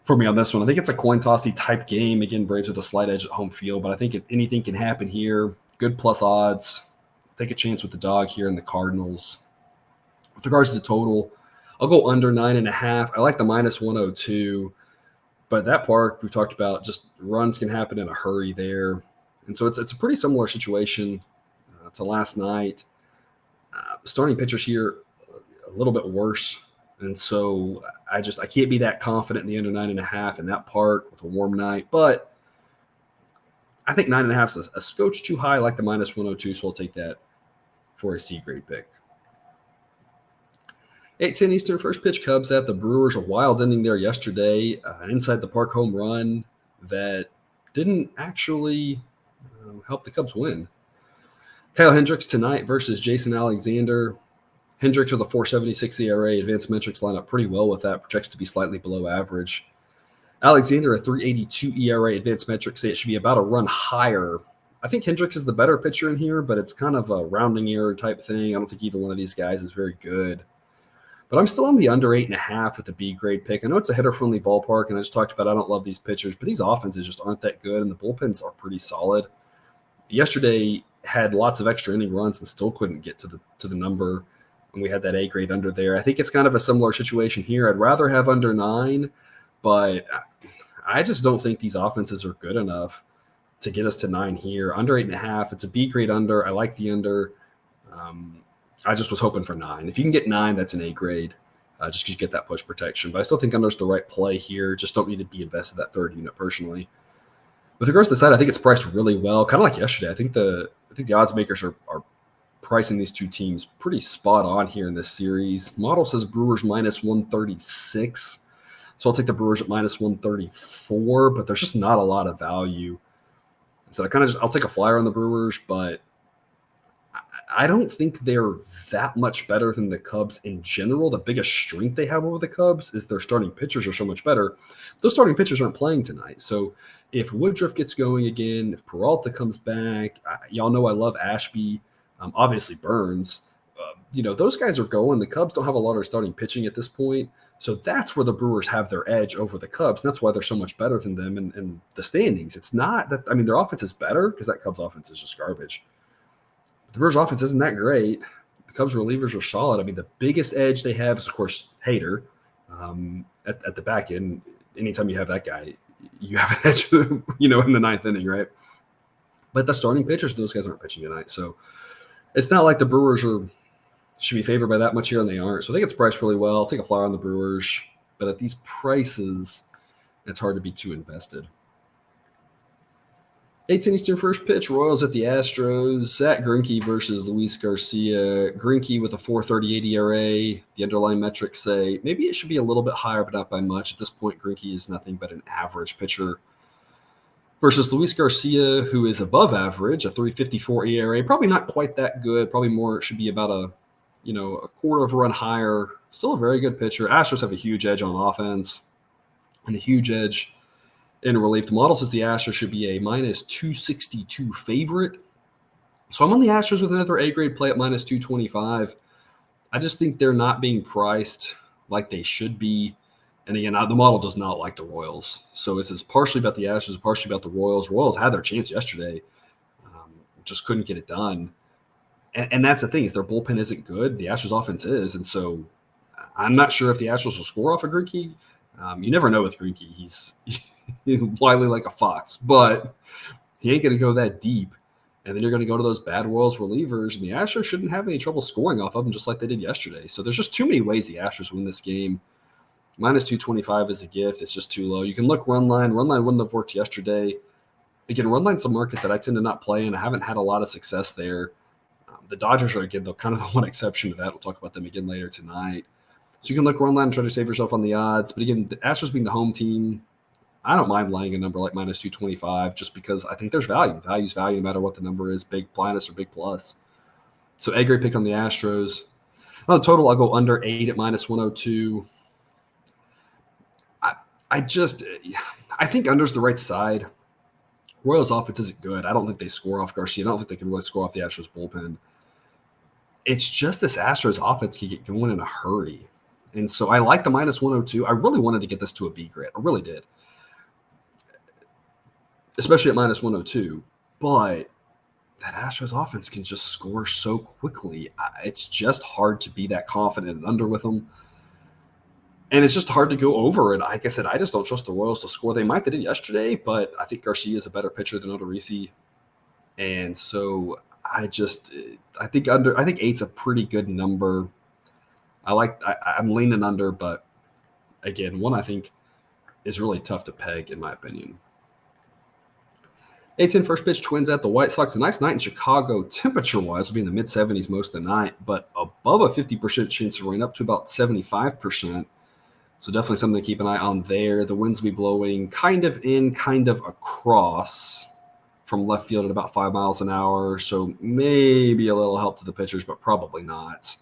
[SPEAKER 1] for me on this one. I think it's a coin tossy type game. Again, Braves with a slight edge at home field, but I think if anything can happen here, good plus odds. Take a chance with the dog here in the Cardinals. With regards to the total, I'll go under 9.5. I like the minus 102, but that park we talked about, just runs can happen in a hurry there. And so it's a pretty similar situation to last night. Starting pitchers here a little bit worse. And so I can't be that confident in the under 9.5 in that park with a warm night. But I think 9.5 is a scotch too high. I like the minus 102, so I'll take that for a C grade pick. 8:10 Eastern, first pitch Cubs at the Brewers. A wild inning there yesterday. An inside the park home run that didn't actually help the Cubs win. Kyle Hendricks tonight versus Jason Alexander. Hendricks with a 4.76 ERA. Advanced metrics line up pretty well with that. Projects to be slightly below average. Alexander, a 3.82 ERA. Advanced metrics say it should be about a run higher. I think Hendricks is the better pitcher in here, but it's kind of a rounding error type thing. I don't think either one of these guys is very good. But I'm still on the under 8.5 with the B grade pick. I know it's a hitter-friendly ballpark, and I just talked about I don't love these pitchers, but these offenses just aren't that good, and the bullpens are pretty solid. Yesterday had lots of extra inning runs and still couldn't get to the number, and we had that A grade under there. I think it's kind of a similar situation here. I'd rather have under 9, but I just don't think these offenses are good enough to get us to 9 here. Under 8.5, it's a B grade under. I like the under. I just was hoping for 9. If you can get 9, that's an A grade, just because you get that push protection. But I still think under's the right play here. Just don't need to be invested that third unit personally. With regards to the side, I think it's priced really well, kind of like yesterday. I think the odds makers are pricing these two teams pretty spot on here in this series. Model says Brewers minus 136, so I'll take the Brewers at minus 134. But there's just not a lot of value, so I'll take a flyer on the Brewers, but I don't think they're that much better than the Cubs in general. The biggest strength they have over the Cubs is their starting pitchers are so much better. Those starting pitchers aren't playing tonight. So if Woodruff gets going again, if Peralta comes back, y'all know I love Ashby, obviously Burns. Those guys are going. The Cubs don't have a lot of starting pitching at this point. So that's where the Brewers have their edge over the Cubs. And that's why they're so much better than them in the standings. It's not that – their offense is better because that Cubs offense is just garbage. The Brewers offense isn't that great. The Cubs relievers are solid. The biggest edge they have is, of course, Hader at the back end. Anytime you have that guy, you have an edge, in the ninth inning, right? But the starting pitchers, those guys aren't pitching tonight. So it's not like the Brewers should be favored by that much here, and they aren't. So I think it's priced really well. I'll take a flyer on the Brewers. But at these prices, it's hard to be too invested. 8:10 Eastern, first pitch, Royals at the Astros. Zach Greinke versus Luis Garcia. Greinke with a 4.38 ERA. The underlying metrics say maybe it should be a little bit higher, but not by much. At this point, Greinke is nothing but an average pitcher. Versus Luis Garcia, who is above average, a 3.54 ERA. Probably not quite that good. Probably more, it should be about a quarter of a run higher. Still a very good pitcher. Astros have a huge edge on offense and a huge edge in relief. The model says the Astros should be a minus 262 favorite. So I'm on the Astros with another A-grade play at minus 225. I just think they're not being priced like they should be. And again, the model does not like the Royals. So this is partially about the Astros, partially about the Royals. Royals had their chance yesterday. Just couldn't get it done. And that's the thing is their bullpen isn't good. The Astros offense is. And so I'm not sure if the Astros will score off of Greinke. You never know with Greinke. He's wily like a fox, but he ain't going to go that deep. And then you're going to go to those bad Royals relievers, and the Astros shouldn't have any trouble scoring off of them just like they did yesterday. So there's just too many ways the Astros win this game. Minus 225 is a gift. It's just too low. You can look run line. Run line wouldn't have worked yesterday. Again, run line's a market that I tend to not play in. I haven't had a lot of success there. The Dodgers are, again, though, kind of the one exception to that. We'll talk about them again later tonight. So you can look run line and try to save yourself on the odds. But again, the Astros being the home team, I don't mind laying a number like minus 225 just because I think there's value. Value's value no matter what the number is, big minus or big plus. So a great pick on the Astros. On the total, I'll go under 8 at minus 102. I think under's the right side. Royals offense isn't good. I don't think they score off Garcia. I don't think they can really score off the Astros bullpen. It's just this Astros offense can get going in a hurry. And so I like the minus 102. I really wanted to get this to a B grade. I really did. Especially at minus 102. But that Astros offense can just score so quickly. It's just hard to be that confident and under with them. And it's just hard to go over. And like I said, I just don't trust the Royals to score. They might. They did yesterday, but I think Garcia is a better pitcher than Odorizzi. And so I think 8's a pretty good number. I'm leaning under, but again, one I think is really tough to peg in my opinion. 8-10 first pitch, Twins at the White Sox. A nice night in Chicago, temperature-wise, will be in the mid-70s most of the night, but above a 50% chance of rain, up to about 75%. So definitely something to keep an eye on there. The winds will be blowing kind of in, kind of across from left field at about 5 miles an hour. So maybe a little help to the pitchers, but probably not.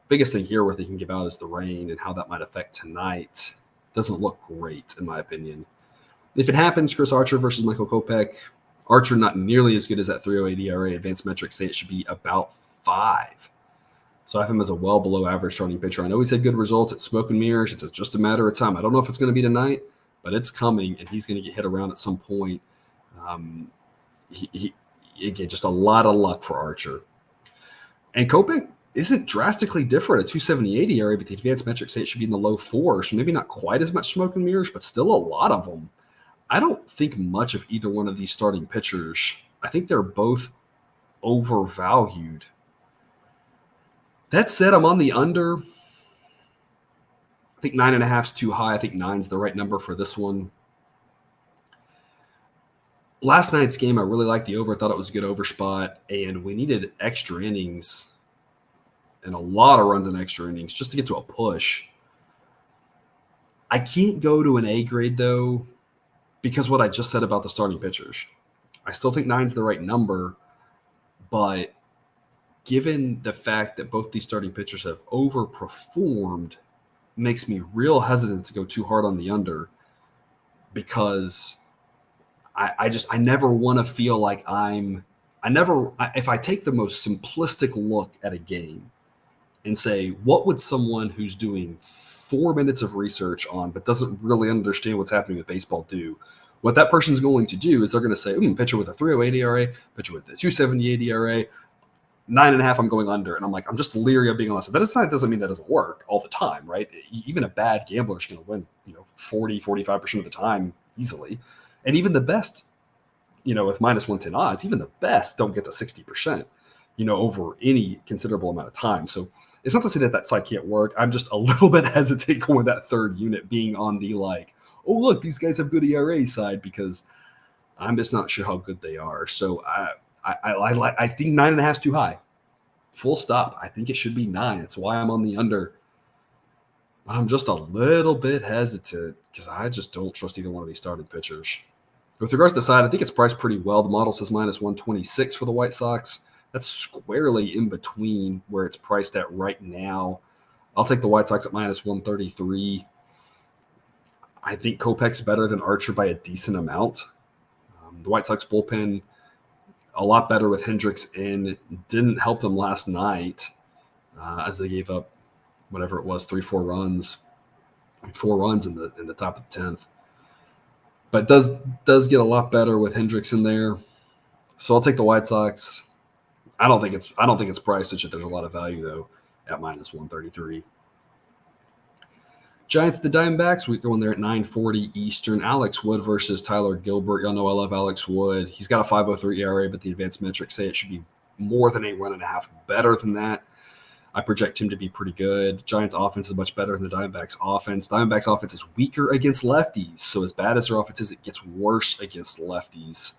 [SPEAKER 1] Biggest thing here where they can give out is the rain and how that might affect tonight. Doesn't look great, in my opinion. If it happens, Chris Archer versus Michael Kopech. Archer not nearly as good as that 3.08 ERA. Advanced metrics say it should be about 5. So I have him as a well below average starting pitcher. I know he's had good results at smoke and mirrors. It's just a matter of time. I don't know if it's going to be tonight, but it's coming, and he's going to get hit around at some point. Again, just a lot of luck for Archer. And Kopech isn't drastically different. A 2.78 ERA, but the advanced metrics say it should be in the low 4s. So maybe not quite as much smoke and mirrors, but still a lot of them. I don't think much of either one of these starting pitchers. I think they're both overvalued. That said, I'm on the under. I think 9.5 is too high. I think 9's the right number for this one. Last night's game, I really liked the over. I thought it was a good over spot, and we needed extra innings and a lot of runs in extra innings just to get to a push. I can't go to an A grade, though, because what I just said about the starting pitchers. I still think 9's the right number, but given the fact that both these starting pitchers have overperformed, makes me real hesitant to go too hard on the under because I never want to feel like if I take the most simplistic look at a game and say, what would someone who's doing 4 minutes of research on but doesn't really understand what's happening with baseball do? What that person's going to do is they're going to say, pitcher with a 3.08 ERA, pitcher with a 2.78 ERA, 9.5, I'm going under. And I'm like, I'm just leery of being honest. That doesn't mean that doesn't work all the time, right? Even a bad gambler is going to win, 40, 45% of the time easily. And even the best, with minus 110 odds, even the best don't get to 60%, over any considerable amount of time. So it's not to say that side can't work. I'm just a little bit hesitant going that third unit being on the oh, look, these guys have good ERA side because I'm just not sure how good they are. So I think 9.5 is too high. Full stop. I think it should be 9. That's why I'm on the under. But I'm just a little bit hesitant because I just don't trust either one of these starting pitchers. With regards to the side, I think it's priced pretty well. The model says minus 126 for the White Sox. That's squarely in between where it's priced at right now. I'll take the White Sox at minus 133. I think Kopech's better than Archer by a decent amount. The White Sox bullpen, a lot better with Hendricks in. Didn't help them last night as they gave up whatever it was, 3-4 runs. 4 runs in the top of the 10th. But does get a lot better with Hendricks in there. So I'll take the White Sox. I don't think it's priced such that there's a lot of value though at minus 133. Giants, the Diamondbacks, we go in there at 9:40 Eastern. Alex Wood versus Tyler Gilbert. Y'all know I love Alex Wood. He's got a 5.03 ERA, but the advanced metrics say it should be more than a 1.5 better than that. I project him to be pretty good. Giants' offense is much better than the Diamondbacks' offense. Diamondbacks' offense is weaker against lefties, so as bad as their offense is, it gets worse against lefties.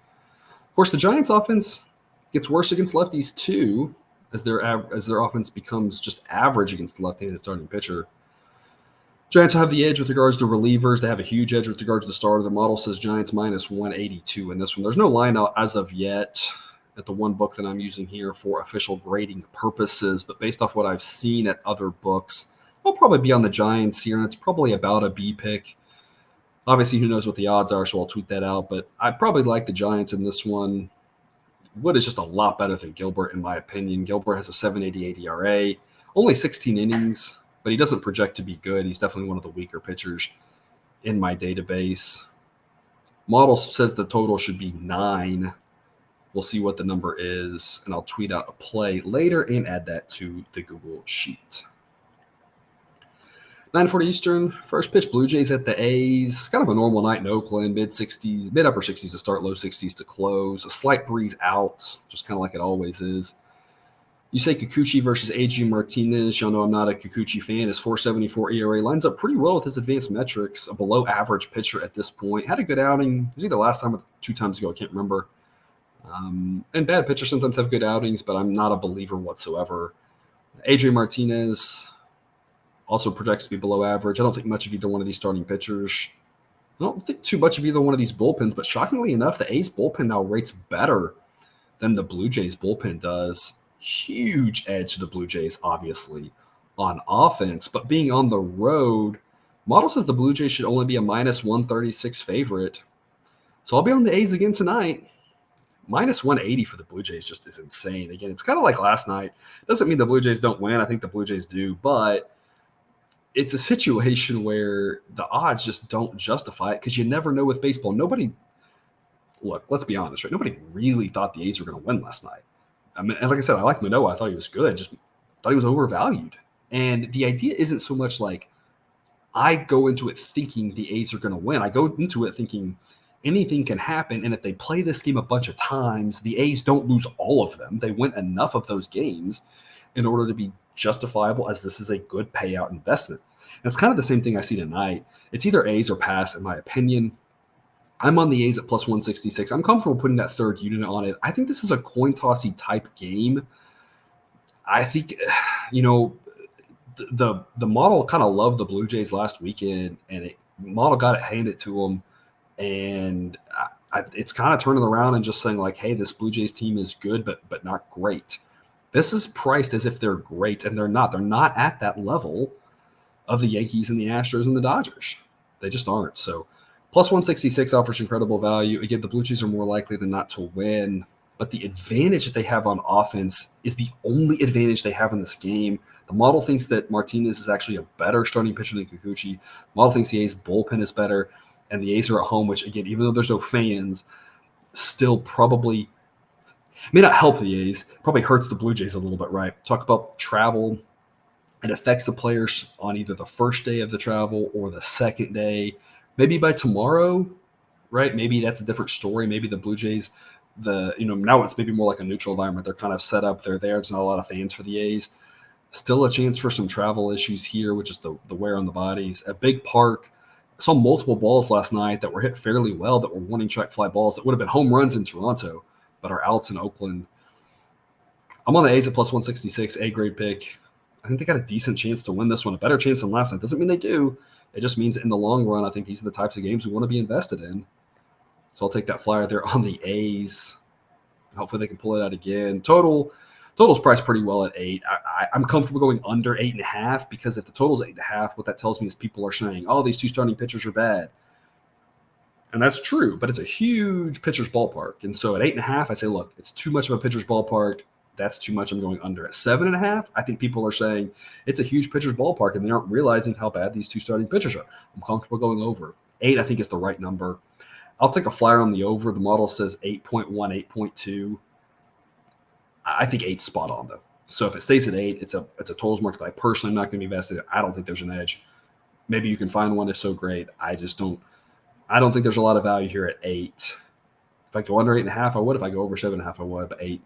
[SPEAKER 1] Of course, the Giants' offense gets worse against lefties too, as their offense becomes just average against the left-handed starting pitcher. Giants will have the edge with regards to relievers. They have a huge edge with regards to the starter. The model says Giants minus 182 in this one. There's no line out as of yet at the one book that I'm using here for official grading purposes, but based off what I've seen at other books, I'll probably be on the Giants here, and it's probably about a B pick. Obviously, who knows what the odds are, so I'll tweet that out, but I probably like the Giants in this one. Wood is just a lot better than Gilbert, in my opinion. Gilbert has a 7.88 ERA, only 16 innings, but he doesn't project to be good. He's definitely one of the weaker pitchers in my database. Model says the total should be 9. We'll see what the number is, and I'll tweet out a play later and add that to the Google Sheet. 9:40 Eastern, first pitch, Blue Jays at the A's. Kind of a normal night in Oakland, mid-60s, mid-upper 60s to start, low 60s to close. A slight breeze out, just kind of like it always is. You say Kikuchi versus A.J. Martinez. Y'all know I'm not a Kikuchi fan. His 4.74 ERA lines up pretty well with his advanced metrics. A below-average pitcher at this point. Had a good outing. It was either last time or 2 times ago. I can't remember. And bad pitchers sometimes have good outings, but I'm not a believer whatsoever. A.J. Martinez also projects to be below average. I don't think much of either one of these starting pitchers. I don't think too much of either one of these bullpens, but shockingly enough, the A's bullpen now rates better than the Blue Jays bullpen does. Huge edge to the Blue Jays, obviously, on offense. But being on the road, model says the Blue Jays should only be a minus 136 favorite. So I'll be on the A's again tonight. Minus 180 for the Blue Jays just is insane. Again, it's kind of like last night. Doesn't mean the Blue Jays don't win. I think the Blue Jays do. But it's a situation where the odds just don't justify it because you never know with baseball. Look, let's be honest, right? Nobody really thought the A's were going to win last night. I mean, and like I said, I like Manoah. I thought he was good. I just thought he was overvalued. And the idea isn't so much like I go into it thinking the A's are going to win. I go into it thinking anything can happen. And if they play this game a bunch of times, the A's don't lose all of them. They win enough of those games in order to be justifiable as this is a good payout investment. And it's kind of the same thing I see tonight. It's either A's or pass, in my opinion. I'm on the A's at plus 166. I'm comfortable putting that third unit on it. I think this is a coin tossy type game. I think, the model kind of loved the Blue Jays last weekend, and model got it handed to them. And it's kind of turning around and just saying like, hey, this Blue Jays team is good, but not great. This is priced as if they're great, and they're not. They're not at that level of the Yankees and the Astros and the Dodgers. They just aren't. So plus 166 offers incredible value. Again, the Blue Jays are more likely than not to win, but the advantage that they have on offense is the only advantage they have in this game. The model thinks that Martinez is actually a better starting pitcher than Kikuchi. The model thinks the A's bullpen is better, and the A's are at home, which, again, even though there's no fans, still probably may not help the A's, probably hurts the Blue Jays a little bit, right? Talk about travel. It affects the players on either the first day of the travel or the second day. Maybe by tomorrow, right? Maybe that's a different story. Maybe the Blue Jays, now it's maybe more like a neutral environment. They're kind of set up. They're there. There's not a lot of fans for the A's. Still a chance for some travel issues here, which is the wear on the bodies. At Big Park, I saw multiple balls last night that were hit fairly well that were warning track fly balls that would have been home runs in Toronto, but are outs in Oakland. I'm on the A's at plus 166, A-grade pick. I think they got a decent chance to win this one, a better chance than last night. Doesn't mean they do. It just means in the long run, I think these are the types of games we want to be invested in. So I'll take that flyer there on the A's. Hopefully they can pull it out again. Total's priced pretty well at 8. I'm comfortable going under 8.5 because if the total's 8.5, what that tells me is people are saying, oh, these two starting pitchers are bad. And that's true, but it's a huge pitcher's ballpark. And so at 8.5, I say, look, it's too much of a pitcher's ballpark. That's too much. I'm going under. At 7.5, I think people are saying it's a huge pitcher's ballpark, and they aren't realizing how bad these two starting pitchers are. I'm comfortable going over. 8, I think, is the right number. I'll take a flyer on the over. The model says 8.1, 8.2. I think 8's spot on, though. So if it stays at 8, it's a totals market that I personally am not going to be invested in. I don't think there's an edge. Maybe you can find one if so great. I don't think there's a lot of value here at 8. If I go under 8.5, I would. If I go over 7.5, I would. But 8,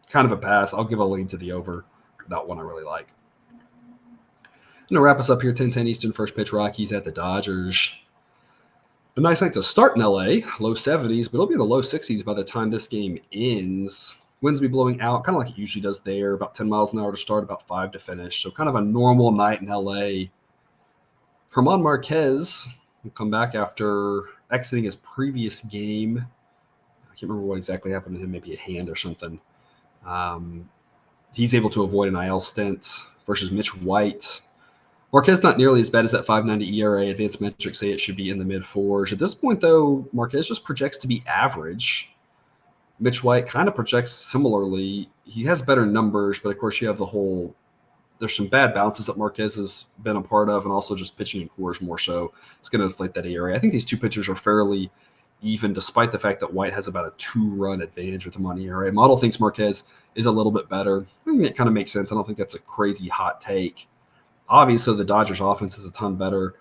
[SPEAKER 1] kind of a pass. I'll give a lean to the over. Not one I really like. I'm going to wrap us up here. 10:10 Eastern, first pitch, Rockies at the Dodgers. A nice night to start in LA. Low 70s, but it'll be in the low 60s by the time this game ends. Winds will be blowing out, kind of like it usually does there. About 10 miles an hour to start, about 5 to finish. So kind of a normal night in LA. German Marquez will come back after exiting his previous game. I can't remember what exactly happened to him, maybe a hand or something. He's able to avoid an IL stint versus Mitch White. Marquez not nearly as bad as that 5.90 ERA. Advanced metrics say it should be in the mid-4s. At this point, though, Marquez just projects to be average. Mitch White kind of projects similarly. He has better numbers, but of course you have there's some bad bounces that Marquez has been a part of, and also just pitching in Coors more so. It's going to inflate that ERA. I think these two pitchers are fairly even, despite the fact that White has about a 2-run advantage with him on ERA. Model thinks Marquez is a little bit better. I mean, it kind of makes sense. I don't think that's a crazy hot take. Obviously, the Dodgers' offense is a ton better.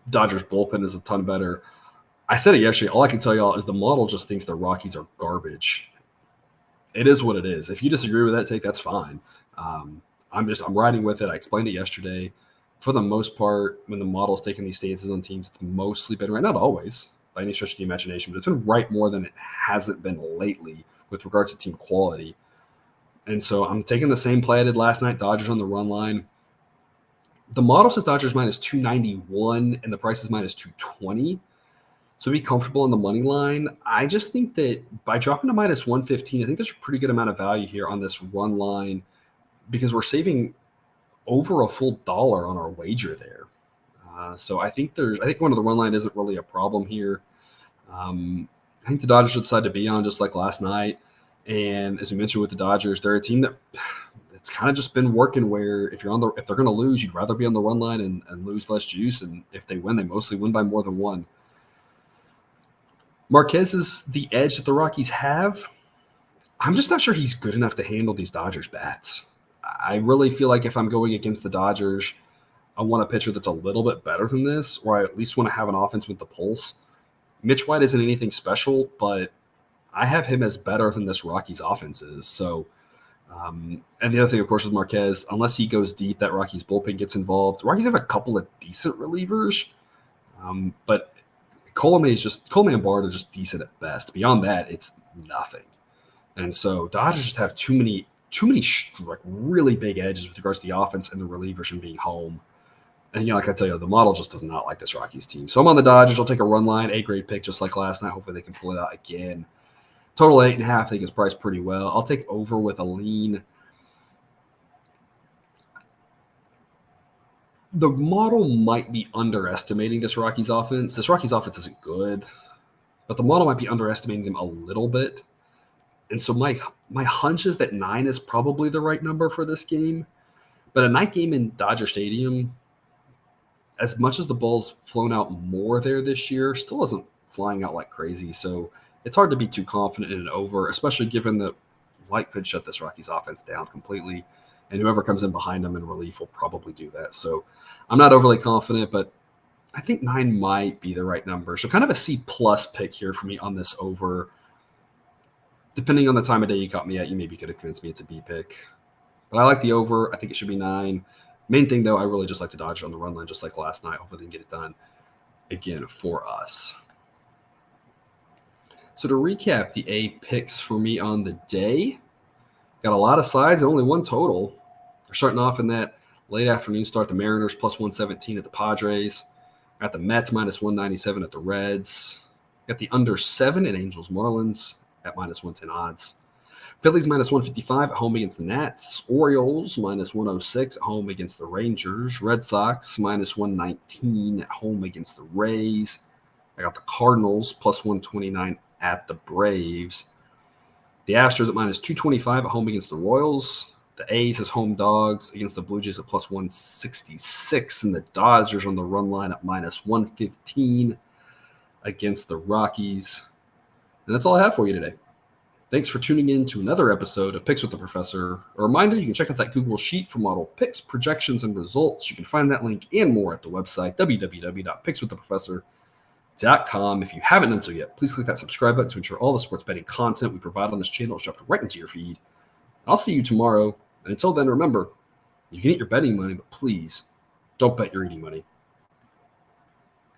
[SPEAKER 1] Dodgers' bullpen is a ton better. I said it yesterday. All I can tell y'all is the model just thinks the Rockies are garbage. It is what it is. If you disagree with that take, that's fine. I'm riding with it. I explained it yesterday. For the most part, when the model's taking these stances on teams, it's mostly been right. Not always, by any stretch of the imagination, but it's been right more than it hasn't been lately with regards to team quality. And so I'm taking the same play I did last night, Dodgers on the run line. The model says Dodgers minus 291, and the price is minus 220. So be comfortable on the money line. I just think that by dropping to minus 115, I think there's a pretty good amount of value here on this run line because we're saving over a full dollar on our wager there. So I think one of the run line isn't really a problem here. I think the Dodgers should decide to be on just like last night. And as we mentioned with the Dodgers, they're a team that it's kind of just been working where if they're going to lose, you'd rather be on the run line and lose less juice. And if they win, they mostly win by more than one. Marquez is the edge that the Rockies have. I'm just not sure he's good enough to handle these Dodgers bats. I really feel like if I'm going against the Dodgers, I want a pitcher that's a little bit better than this, or I at least want to have an offense with the pulse. Mitch White isn't anything special, but I have him as better than this Rockies offense is. So, and the other thing, of course, with Marquez, unless he goes deep, that Rockies bullpen gets involved. The Rockies have a couple of decent relievers, but Coleman and Bard are just decent at best. Beyond that, it's nothing. And so Dodgers just have too many like really big edges with regards to the offense and the relievers from being home. And like I tell you, the model just does not like this Rockies team. So I'm on the Dodgers. I'll take a run line, A-grade pick just like last night. Hopefully they can pull it out again. Total 8.5, I think is priced pretty well. I'll take over with a lean. The model might be underestimating this Rockies offense. This Rockies offense isn't good, but the model might be underestimating them a little bit. And so my hunch is that 9 is probably the right number for this game. But a night game in Dodger Stadium, as much as the ball's flown out more there this year, still isn't flying out like crazy. So it's hard to be too confident in an over, especially given that White could shut this Rockies offense down completely. And whoever comes in behind them in relief will probably do that. So I'm not overly confident, but I think 9 might be the right number. So kind of a C-plus pick here for me on this over. Depending on the time of day you caught me at, you maybe could have convinced me it's a B pick. But I like the over. I think it should be 9. Main thing, though, I really just like the Dodgers on the run line, just like last night. Hopefully they can get it done again for us. So to recap the A picks for me on the day, got a lot of sides and only one total. We're starting off in that late afternoon start. The Mariners plus 117 at the Padres. Got the Mets minus 197 at the Reds. Got the under 7 at Angels Marlins at minus 110 odds. Phillies minus 155 at home against the Nats. Orioles minus 106 at home against the Rangers. Red Sox minus 119 at home against the Rays. I got the Cardinals plus 129 at the Braves. The Astros at minus 225 at home against the Royals. The A's as home dogs against the Blue Jays at plus 166. And the Dodgers on the run line at minus 115 against the Rockies. And that's all I have for you today. Thanks for tuning in to another episode of Picks with the Professor. A reminder, you can check out that Google Sheet for model picks, projections, and results. You can find that link and more at the website, www.pickswiththeprofessor.com. If you haven't done so yet, please click that subscribe button to ensure all the sports betting content we provide on this channel is dropped right into your feed. I'll see you tomorrow. And until then, remember, you can eat your betting money, but please don't bet your eating money.